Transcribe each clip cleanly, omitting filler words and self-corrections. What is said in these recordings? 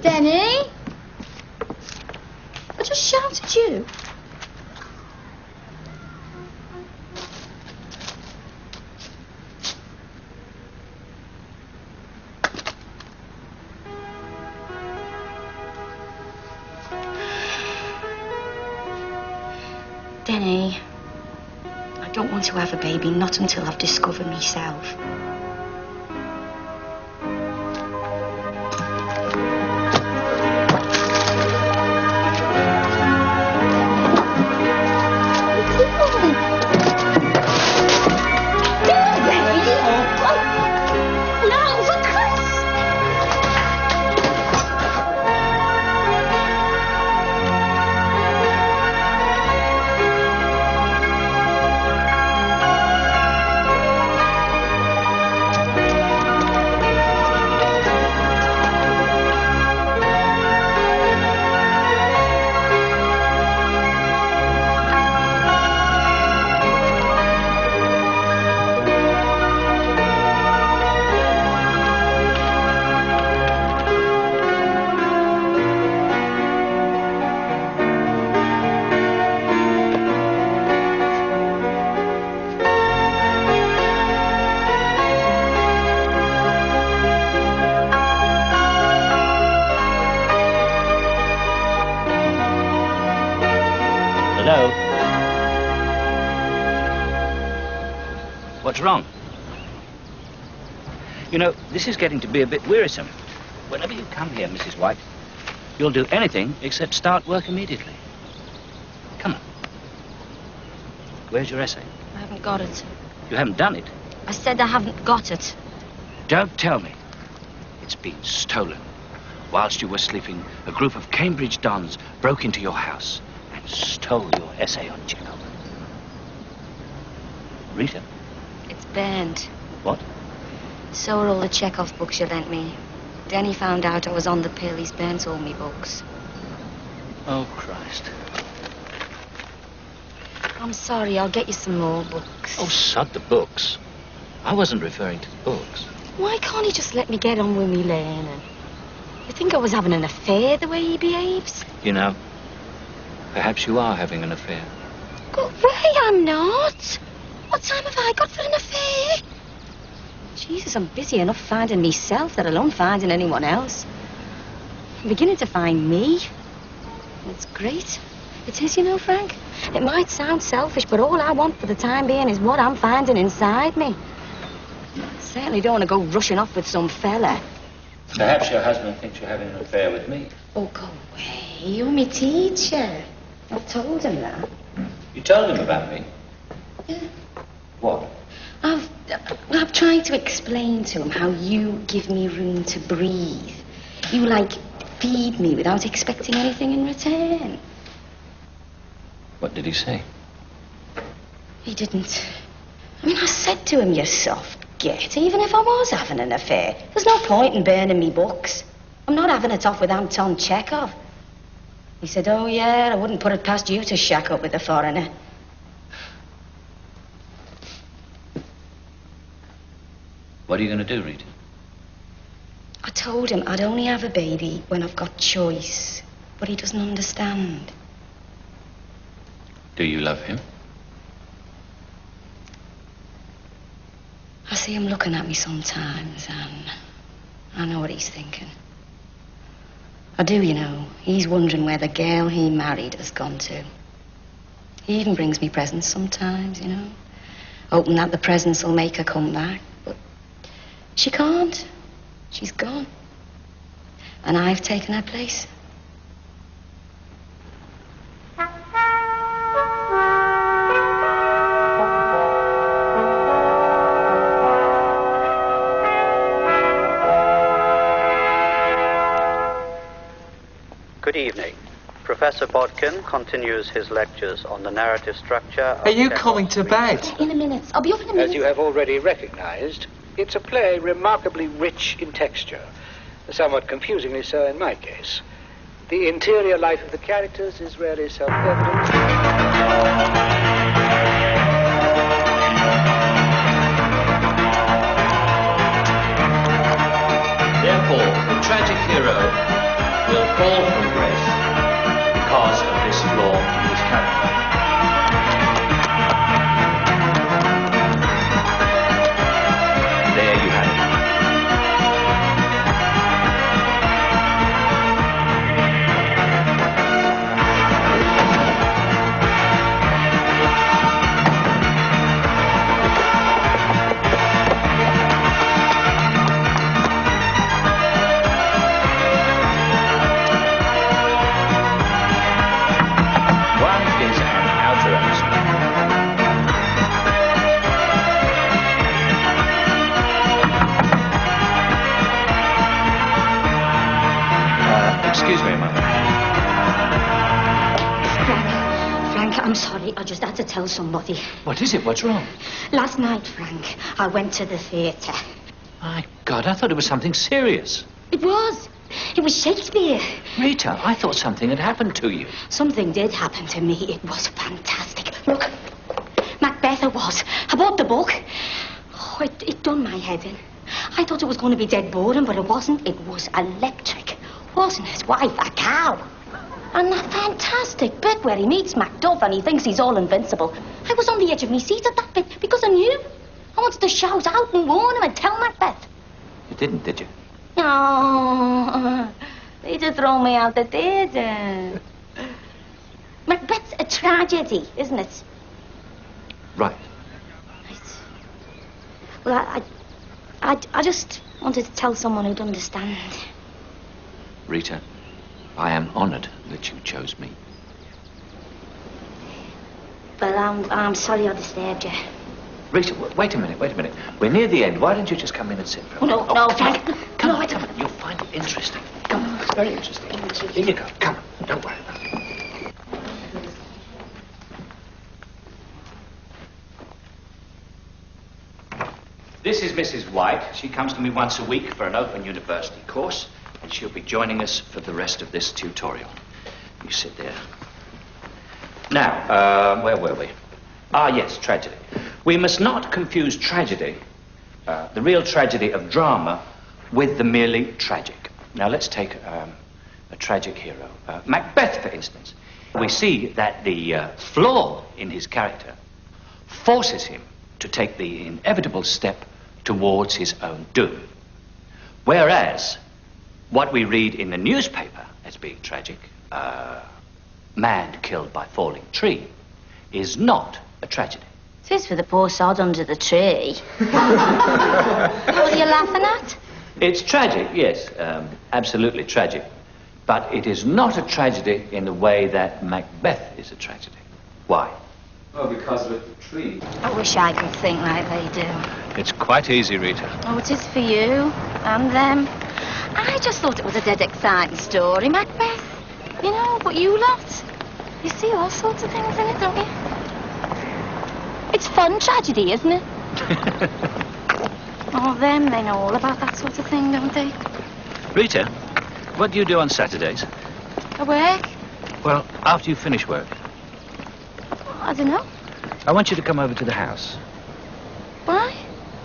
Denny? I just shouted you. Denny, I don't want to have a baby, not until I've discovered myself. Hello? What's wrong? You know, this is getting to be a bit wearisome. Whenever you come here, Mrs. White, you'll do anything except start work immediately. Come on. Where's your essay? I haven't got it. You haven't done it? I said I haven't got it. Don't tell me. It's been stolen. Whilst you were sleeping, a group of Cambridge dons broke into your house and stole your essay on Chekhov. Rita? It's burned. What? So are all the Chekhov books you lent me. Denny found out I was on the pill. He's burnt all me books. Oh, Christ. I'm sorry, I'll get you some more books. Oh, sod the books. I wasn't referring to the books. Why can't he just let me get on with me learning? You think I was having an affair the way he behaves? You know, perhaps you are having an affair. Go away, I'm not. What time have I got for an affair? Jesus, I'm busy enough finding myself, let alone finding anyone else. I'm beginning to find me. It's great. It is, you know, Frank. It might sound selfish, but all I want for the time being is what I'm finding inside me. I certainly don't want to go rushing off with some fella. Perhaps your husband thinks you're having an affair with me. Oh, go away. You're my teacher. I've told him that. You told him about me? Yeah. What? I've tried to explain to him how you give me room to breathe. You, like, feed me without expecting anything in return. What did he say? He didn't. I mean, I said to him, you soft git, even if I was having an affair. There's no point in burning me books. I'm not having it off with Anton Chekhov. He said, oh, yeah, I wouldn't put it past you to shack up with a foreigner. What are you going to do, Rita? I told him I'd only have a baby when I've got choice, but he doesn't understand. Do you love him? I see him looking at me sometimes, and I know what he's thinking. I do, you know. He's wondering where the girl he married has gone to. He even brings me presents sometimes, you know, hoping that the presents will make her come back. But she can't. She's gone. And I've taken her place. Good evening. Professor Bodkin continues his lectures on the narrative structure of... Are you coming to bed? In a minute. I'll be up in a minute. As you have already recognized, it's a play remarkably rich in texture. Somewhat confusingly so in my case. The interior life of the characters is rarely self-evident. Therefore, the tragic hero will fall from grace because of this flaw in his character. There you have it. Excuse me a moment. Frank, I'm sorry. I just had to tell somebody. What is it? What's wrong? Last night, Frank, I went to the theatre. My God, I thought it was something serious. It was. It was Shakespeare. Rita, I thought something had happened to you. Something did happen to me. It was fantastic. Look, Macbeth it was. I bought the book. Oh, it done my head in. I thought it was going to be dead boring, but it wasn't. It was electric. Wasn't his wife a cow? And that fantastic bit where he meets Macduff and he thinks he's all invincible. I was on the edge of my seat at that bit because I knew. I wanted to shout out and warn him and tell Macbeth. You didn't, did you? No. They just throw me out the theatre. Macbeth's a tragedy, isn't it? Right. Well, I just wanted to tell someone who'd understand. Rita, I am honoured that you chose me. Well, I'm sorry I disturbed you. Rita, wait a minute. We're near the end. Why don't you just come in and sit for a No, minute? no, Frank. Come on. You'll find it interesting. Come on, it's very interesting. Here you go. Come on, don't worry about it. This is Mrs. White. She comes to me once a week for an open university course, and she'll be joining us for the rest of this tutorial. You sit there. Now, where were we? Ah, yes, tragedy. We must not confuse tragedy, the real tragedy of drama, with the merely tragic. Now, let's take a tragic hero. Macbeth, for instance. We see that the flaw in his character forces him to take the inevitable step towards his own doom. Whereas, what we read in the newspaper as being tragic, man killed by falling tree, is not a tragedy. It is for the poor sod under the tree. What are you laughing at? It's tragic, yes, absolutely tragic. But it is not a tragedy in the way that Macbeth is a tragedy. Why? Oh, because of the tree. I wish I could think like they do. It's quite easy, Rita. Oh, it is for you and them. I just thought it was a dead exciting story, Macbeth. You know, but you lot, you see all sorts of things in it, don't you? It's fun tragedy, isn't it? Oh, them, they know all about that sort of thing, don't they? Rita, what do you do on Saturdays? I work? Well, after you finish work, I don't know. I want you to come over to the house. Why?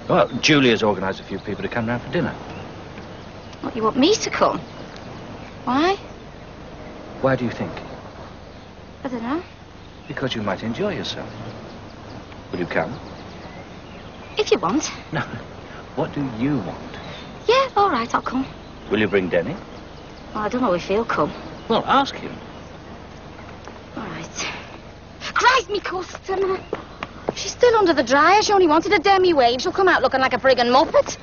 Well, Julia's organised a few people to come round for dinner. What, you want me to come? Why? Why do you think? I don't know. Because you might enjoy yourself. Will you come? If you want. No. What do you want? Yeah, all right, I'll come. Will you bring Denny? Well, I don't know if he'll come. Well, ask him. All right. Christ, me customer. She's still under the dryer. She only wanted a demi-wave. She'll come out looking like a friggin' muppet.